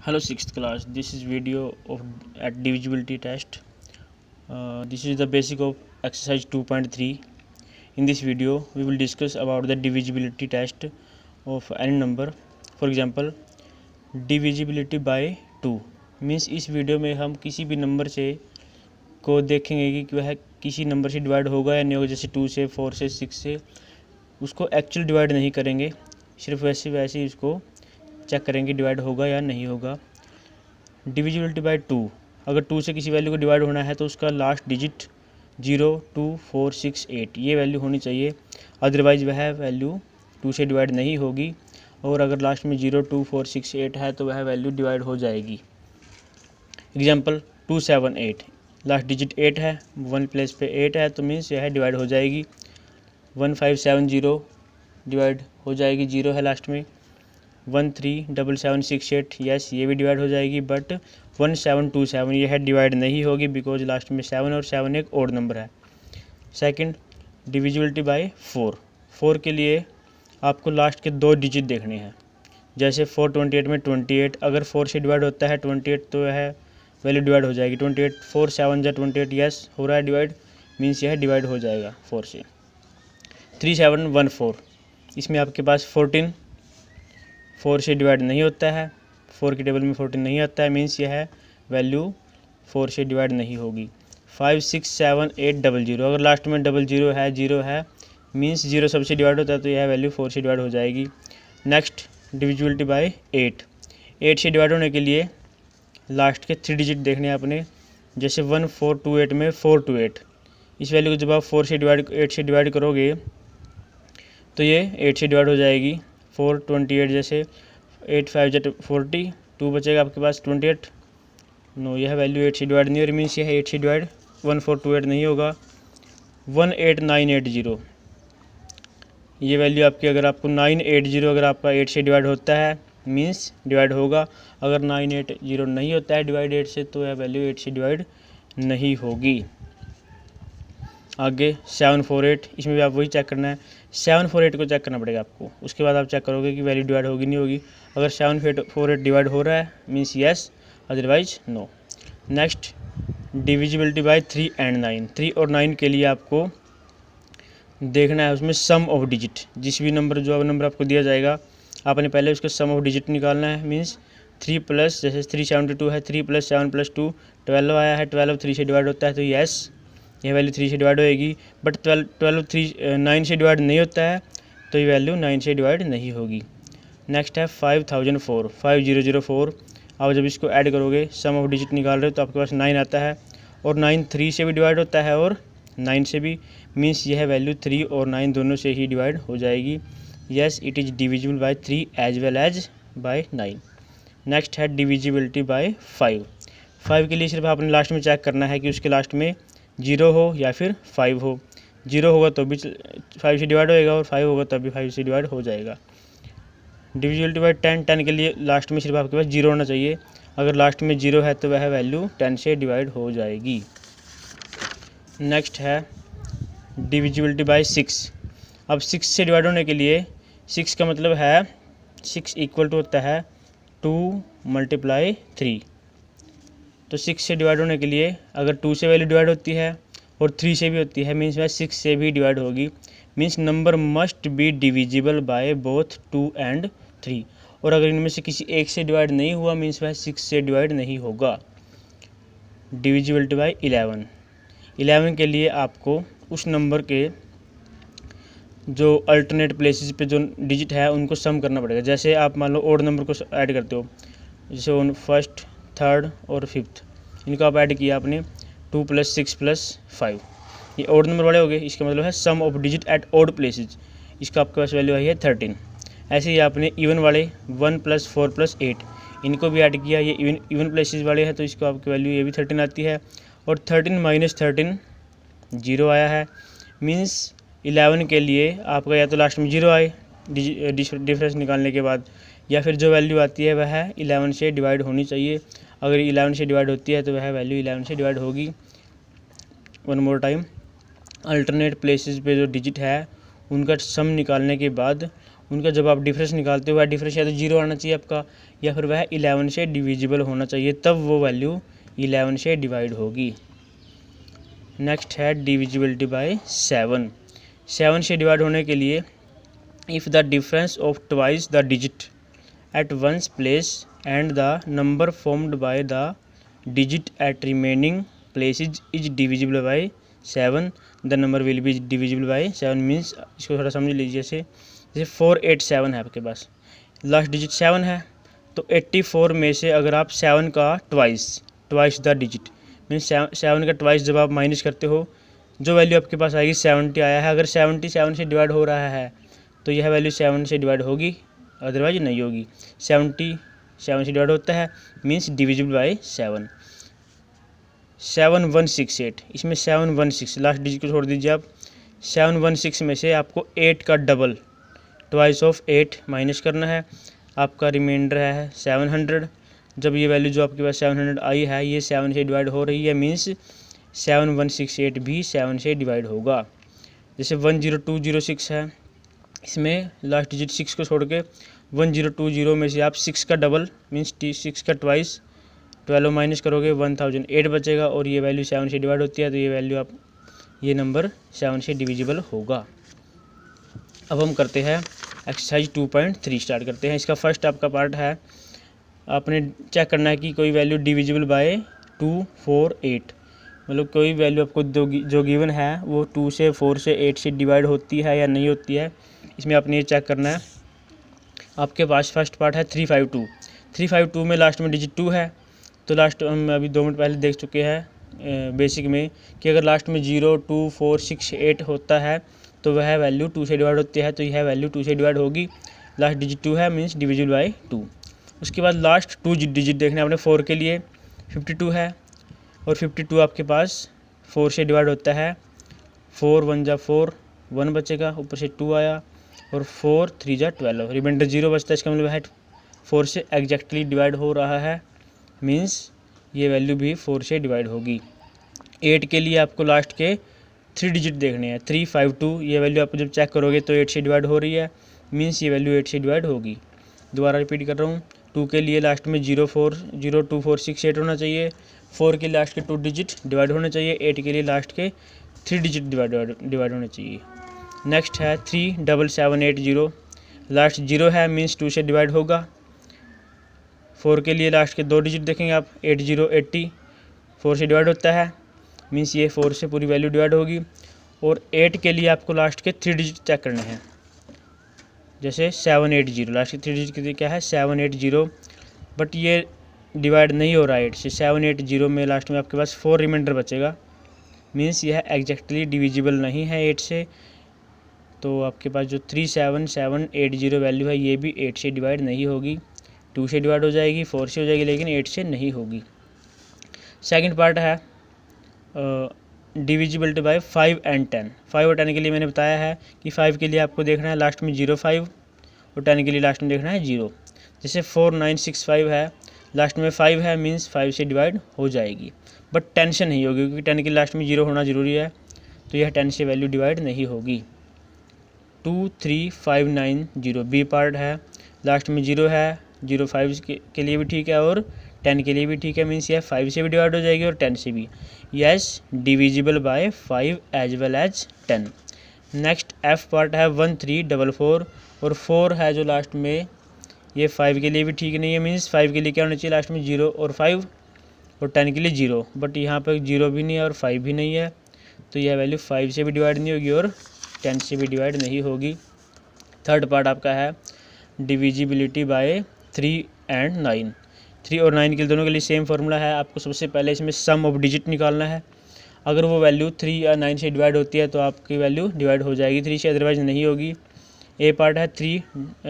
Hello 6th class, this is video of at divisibility test. This is the basic of exercise 2.3. In this video we will discuss about the divisibility test of any number. For example, divisibility by 2 means इस video में हम किसी भी number से को देखेंगे कि वह किसी नंबर से डिवाइड होगा या नहीं होगा, जैसे 2 से 4 से 6 से। उसको एक्चुअल डिवाइड नहीं करेंगे, सिर्फ वैसे ही उसको चेक करेंगे डिवाइड होगा या नहीं होगा। डिविजिबिलिटी बाय 2, अगर 2 से किसी वैल्यू को डिवाइड होना है तो उसका लास्ट डिजिट 0, 2, 4, 6, 8 ये वैल्यू होनी चाहिए, अदरवाइज वह वैल्यू 2 से डिवाइड नहीं होगी। और अगर लास्ट में 0, 2, 4, 6, 8 है तो वह वैल्यू डिवाइड हो जाएगी। एग्जाम्पल 2, 7, 8, लास्ट डिजिट 8 है, 1 प्लेस पे 8 है तो मीन्स यह डिवाइड हो जाएगी। 1, 5, 7, 0 डिवाइड हो जाएगी, 0 है लास्ट में। 1, 3, 7, 7, 6, 8 यस ये भी डिवाइड हो जाएगी, बट 1, 7, 2, 7 यह डिवाइड नहीं होगी बिकॉज लास्ट में 7 और 7 एक ओड नंबर है। सेकंड, डिविजिबिलिटी बाय 4 के लिए आपको लास्ट के 2 डिजिट देखने हैं। जैसे 428 में 28, अगर 4 से डिवाइड होता है 28 तो यह वैल्यू डिवाइड हो जाएगी। 28, 4, 7 जा 28 यस हो रहा है डिवाइड, मीन्स यह डिवाइड हो जाएगा 4 से। 3, 7, 1, 4 इसमें आपके पास 14 4 से डिवाइड नहीं होता है, 4 की टेबल में 14 नहीं आता है, मीन्स यह वैल्यू 4 से डिवाइड नहीं होगी। 5, 6, 7, 8, 00 अगर लास्ट में 0 है मीन्स 0 सबसे डिवाइड होता है तो यह वैल्यू 4 से डिवाइड हो जाएगी। नेक्स्ट, डिविजिबिलिटी बाय 8 से डिवाइड होने के लिए लास्ट के 3 डिजिट देखने हैं अपने। जैसे 1, 4, 2, 8 में 4, 2, 8 इस वैल्यू को जब आप 8 से डिवाइड करोगे तो ये 8 से डिवाइड हो जाएगी। 4, 28 जैसे 8, 5 जा 40 2 बचेगा आपके पास 28। नो यह वैल्यू 8 से डिवाइड नहीं हो रही, मीन्स यह 8 से डिवाइड 1, 4, 2, 8 नहीं होगा। 1, 8, 9, 8, 0 ये वैल्यू आपकी, अगर आपको 9, 8, 0 अगर आपका 8 से डिवाइड होता है मीन्स डिवाइड होगा। अगर 9, 8, 0 नहीं होता है डिवाइड 8 से तो यह वैल्यू 8 से डिवाइड नहीं होगी। आगे 7, 4, 8 इसमें भी आप वही चेक करना है। 7, 4, 8 को चेक करना पड़ेगा आपको, उसके बाद आप चेक करोगे कि वैल्यू डिवाइड होगी नहीं होगी। अगर 7, 4, 8 डिवाइड हो रहा है means yes, otherwise no. Next, divisibility by 3 and 9, 3 और 9 के लिए आपको देखना है उसमें सम ऑफ डिजिट। जिस भी नंबर जो नंबर आपको दिया जाएगा आपने पहले उसका सम ऑफ डिजिट निकालना है। मीन्स 3 प्लस, जैसे 372 है, 3 + 7 + 2 12 आया है, 12 3 से डिवाइड होता है तो यस यह वैल्यू 3 से डिवाइड होएगी। बट 12 9 से डिवाइड नहीं होता है तो ये वैल्यू 9 से डिवाइड नहीं होगी। नेक्स्ट है 5004, 5004 आप जब इसको ऐड करोगे सम ऑफ डिजिट निकाल रहे हो तो आपके पास 9 आता है, और 9 3 से भी डिवाइड होता है और 9 से भी, मीन्स यह वैल्यू 3 और 9 दोनों से ही डिवाइड हो जाएगी। Yes it is divisible by 3 as well as by 9। Next है डिविजिबिलिटी बाय 5 के लिए सिर्फ आपने लास्ट में चेक करना है कि उसके लास्ट में 0 हो या फिर 5 हो। 0 होगा तो भी 5 से डिवाइड होएगा और 5 होगा तब भी 5 से डिवाइड हो जाएगा। डिविजिबिलिटी बाय 10 के लिए लास्ट में सिर्फ आपके पास 0 होना चाहिए, अगर लास्ट में 0 है तो वह वैल्यू 10 से डिवाइड हो जाएगी। नेक्स्ट है डिविजिबिलिटी बाय 6। अब 6 से डिवाइड होने के लिए 6 का मतलब है 6 इक्वल टू होता है 2 × 3। तो 6 से डिवाइड होने के लिए अगर 2 से वैल्यू डिवाइड होती है और 3 से भी होती है मीन्स वह 6 से भी डिवाइड होगी। Means number must be divisible by both 2 and 3, और अगर इनमें से किसी एक से डिवाइड नहीं हुआ मीन्स वह 6 से डिवाइड नहीं होगा। डिविजिबिलिटी बाय 11 के लिए आपको उस नंबर के जो अल्टरनेट प्लेसेस पे जो डिजिट है उनको सम करना पड़ेगा। जैसे आप मान लो ओड नंबर को ऐड करते हो, जैसे ऑन 1st, 3rd और 5th इनको आप ऐड किया आपने 2 + 6 + 5, ये ओड नंबर वाले हो गए। इसका मतलब है sum of digit at odd places, इसका आपके पास वैल्यू आई है 13। ऐसे ही आपने इवन वाले 1 + 4 + 8 इनको भी ऐड किया, ये इवन प्लेसेस वाले हैं तो इसको आपकी वैल्यू ये भी 13 आती है। और 13 - 13 0 आया है, मीन्स 11 के लिए आपका या तो लास्ट में 0 आए डिफरेंस निकालने के बाद, या फिर जो वैल्यू आती है वह 11 से डिवाइड होनी चाहिए। अगर 11 से डिवाइड होती है तो वह वैल्यू 11 से डिवाइड होगी। One more time, alternate places पे जो डिजिट है उनका सम निकालने के बाद उनका जब आप डिफरेंस निकालते हो वह डिफरेंस या तो 0 आना चाहिए आपका, या फिर वह 11 से डिविजिबल होना चाहिए, तब वो वैल्यू 11 से डिवाइड होगी। नेक्स्ट है डिविजिबिलिटी बाय 7। 7 से डिवाइड होने के लिए if the difference of twice the digit at ones place and the number formed by the digit at remaining places is divisible by 7 the number will be divisible by 7 means, इसको थोड़ा समझ लीजिए। जैसे 487 है आपके पास, लास्ट डिजिट 7 है, तो 84 में से अगर आप 7 का ट्वाइस द डिजिट मीन्स 7 का ट्वाइस जब आप माइनस करते हो, जो वैल्यू आपके पास आएगी 70 आया है, अगर 70 7 से डिवाइड हो रहा है तो यह वैल्यू 7 से डिवाइड होगी, अदरवाइज नहीं होगी। 70 7 से डिवाइड होता है मीन्स डिविजिबल बाय 7। 7168, इसमें 716 लास्ट डिजिट को छोड़ दीजिए आप। 716 में से आपको 8 का डबल ट्वाइस ऑफ 8 माइनस करना है, आपका रिमाइंडर है 700। जब ये वैल्यू जो आपके पास 700 आई है ये 7 से डिवाइड हो रही है मीन्स 7168 भी 7 से डिवाइड होगा। जैसे 10206 है, इसमें लास्ट डिजिट 6 को छोड़ के 1020 में से आप 6 का डबल मीन्स 6 का ट्वाइस 12 माइनस करोगे 1008 बचेगा, और ये वैल्यू 7 से डिवाइड होती है, तो ये वैल्यू आप ये नंबर 7 से डिविजिबल होगा। अब हम करते हैं एक्सरसाइज 2.3 स्टार्ट करते हैं। इसका फर्स्ट आपका पार्ट है, आपने चेक करना है कि कोई वैल्यू डिविजिबल बाय 2, 4, 8, मतलब कोई वैल्यू आपको जो गिवन है वो 2 से 4 से 8 से डिवाइड होती है या नहीं होती है, इसमें आपने ये चेक करना है। आपके पास फर्स्ट पार्ट है 352 में लास्ट में डिजिट 2 है, तो लास्ट हम अभी 2 मिनट पहले देख चुके हैं बेसिक में कि अगर लास्ट में 0, 2, 4, 6, 8 होता है तो वह वैल्यू 2 से डिवाइड होती है, तो यह वैल्यू 2 से डिवाइड होगी। लास्ट डिजिट 2 है मीन्स डिविजिबल बाय 2। उसके बाद लास्ट 2 डिजिट देखने आपने 4 के लिए 52 है, और 52 आपके पास 4 से डिवाइड होता है, 4 1 जा 4 1 बचेगा, ऊपर से 2 आया, और 4 3 जा 12, रिमाइंडर 0 बचता है। इसका मतलब है 4 से एग्जैक्टली डिवाइड हो रहा है मीन्स ये वैल्यू भी 4 से डिवाइड होगी। 8 के लिए आपको लास्ट के 3 डिजिट देखने हैं, 352, ये वैल्यू आप जब चेक करोगे तो 8 से डिवाइड हो रही है मीन्स ये वैल्यू 8 से डिवाइड होगी। दोबारा रिपीट कर रहा हूँ, 2 के लिए लास्ट में 0 2 4 6 8 होना चाहिए, 4 के लास्ट के 2 डिजिट डिवाइड होने चाहिए, 8 के लिए लास्ट के 3 डिजिट डिवाइड होने चाहिए। नेक्स्ट है 37780, लास्ट 0 है मीन्स 2 से डिवाइड होगा। 4 के लिए लास्ट के 2 डिजिट देखेंगे आप, 8080 4 से डिवाइड होता है मीन्स ये 4 से पूरी वैल्यू डिवाइड होगी। और 8 के लिए आपको लास्ट के 3 डिजिट चेक करने हैं, जैसे 780, लास्ट के 3 डिजिट के लिए क्या है 780, बट ये डिवाइड नहीं हो रहा है 8 से। 780 में लास्ट में आपके पास 4 रिमाइंडर बचेगा मीन्स यह एग्जैक्टली डिविजिबल नहीं है 8 से, तो आपके पास जो 37780 वैल्यू है ये भी 8 से डिवाइड नहीं होगी, 2 से डिवाइड हो जाएगी, 4 से हो जाएगी, लेकिन 8 से नहीं होगी। सेकंड पार्ट है डिविजिबिलिटी बाय 5 and 10। 5 और 10 के लिए मैंने बताया है कि 5 के लिए आपको देखना है लास्ट में 05, और 10 के लिए लास्ट में देखना है 0। जैसे 4965 है, लास्ट में 5 है मीन्स 5 से डिवाइड हो जाएगी, बट 10 से नहीं होगी क्योंकि 10 के लास्ट में 0 होना ज़रूरी है, तो यह 10 से वैल्यू डिवाइड नहीं होगी। 23590 बी पार्ट है, लास्ट में 0 है, 05 के लिए भी ठीक है और 10 के लिए भी ठीक है मीन्स यह 5 से भी डिवाइड हो जाएगी और 10 से भी। Yes divisible by 5 as well as 10। Next F part है 1344, और 4 है जो लास्ट में, ये 5 के लिए भी ठीक नहीं है मीन्स 5 के लिए क्या होना चाहिए लास्ट में 0 और 5, और 10 के लिए 0, बट यहाँ पर 0 भी नहीं है और 5 भी नहीं है, तो यह वैल्यू 5 से भी डिवाइड नहीं होगी और 10 से भी डिवाइड नहीं होगी। थर्ड पार्ट आपका है डिविजिबिलिटी बाय 3 and 9। 3 और 9 के दोनों के लिए सेम फार्मूला है, आपको सबसे पहले इसमें सम ऑफ डिजिट निकालना है। अगर वो वैल्यू 3 या 9 से डिवाइड होती है तो आपकी वैल्यू डिवाइड हो जाएगी 3 से, अदरवाइज नहीं होगी। ए पार्ट है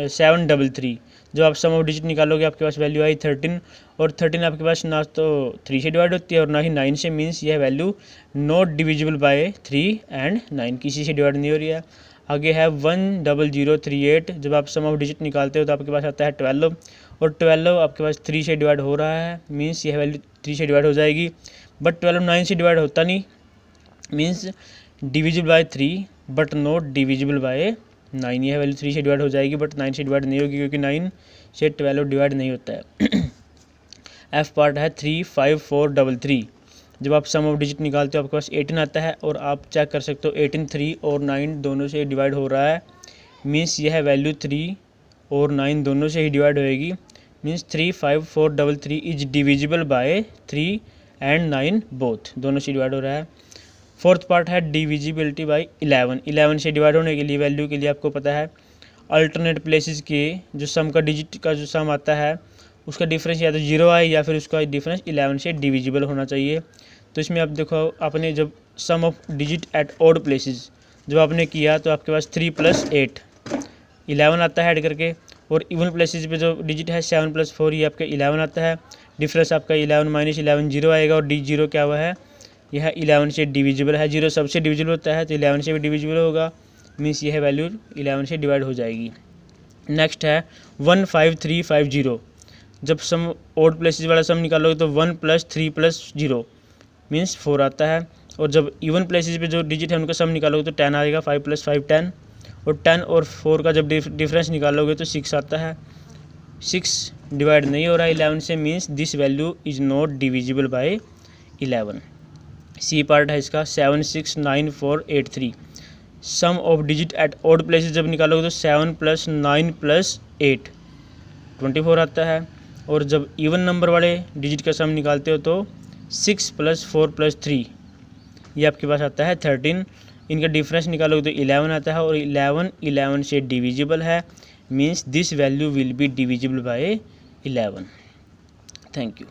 733, जो आप सम ऑफ डिजिट निकालोगे आपके पास वैल्यू आई 13, और 13 आपके पास ना तो 3 से डिवाइड होती है और ना ही 9 से, मीन्स यह value not divisible by 3 and 9, किसी से डिवाइड नहीं हो रही है। आगे है 10038, जब आप सम ऑफ डिजिट निकालते हो तो आपके पास आता है 12, और 12 आपके पास 3 से डिवाइड हो रहा है मीन्स यह वैल्यू 3 से डिवाइड हो जाएगी, बट 12 9 से डिवाइड होता नहीं means divisible by 3 but not divisible bye 9, यह वैल्यू 3 से डिवाइड हो जाएगी बट 9 से डिवाइड नहीं होगी क्योंकि 9 से 12 डिवाइड नहीं होता है। एफ पार्ट है 3, 5, 4, 3। जब आप सम ऑफ डिजिट निकालते हो आपके पास 18 आता है और आप चेक कर सकते हो 18 3 और 9 दोनों से डिवाइड हो रहा है, मीन्स यह वैल्यू 3 और 9 दोनों से ही डिवाइड होएगी, means 3, 5, 4, 3 is divisible by 3 and 9 both, दोनों से डिवाइड हो रहा है। फोर्थ पार्ट है डिविजिबिलिटी बाय 11। 11 से डिवाइड होने के लिए वैल्यू के लिए आपको पता है अल्टरनेट प्लेसेस के जो सम का डिजिट का जो सम आता है उसका डिफरेंस या तो 0 आए या फिर उसका डिफरेंस 11 से डिविजिबल होना चाहिए। तो इसमें आप देखो आपने जब sum of digit at odd places जब आपने किया तो आपके पास 3 + 8 11 आता है ऐड करके, और इवन प्लेसेस पे जो डिजिट है 7 + 4 ये आपका 11 आता है। डिफरेंस आपका 11 - 11 0 आएगा और D0 क्या हुआ है, यह 11 से डिविजिबल है। 0 सबसे डिविजिबल होता है तो 11 से भी डिविजिबल होगा, मीन्स यह वैल्यू 11 से डिवाइड हो जाएगी। नेक्स्ट है 1, 5, 3, 5, 0। जब सम ऑड प्लेसेस वाला सम निकालोगे तो 1 + 3 + 0 मीन्स 4 आता है, और जब इवन प्लेसेस पे जो डिजिट है उनका सम निकालोगे तो 10 आएगा, 5 + 5 10, और 10 और 4 का जब डिफरेंस निकालोगे तो 6 आता है। 6 डिवाइड नहीं हो रहा है 11 से, means this value is not divisible by 11। C part है इसका 7, 6, 9, 4, 8, 3। Sum of digit at odd places जब निकालोगे तो 7 + 9 + 8 24 आता है, और जब इवन नंबर वाले डिजिट का सम निकालते हो तो 6 + 4 + 3 ये आपके पास आता है 13। इनका डिफरेंस निकालोगे तो 11 आता है, और 11 से डिविजिबल है, means this value will be divisible by 11। Thank you.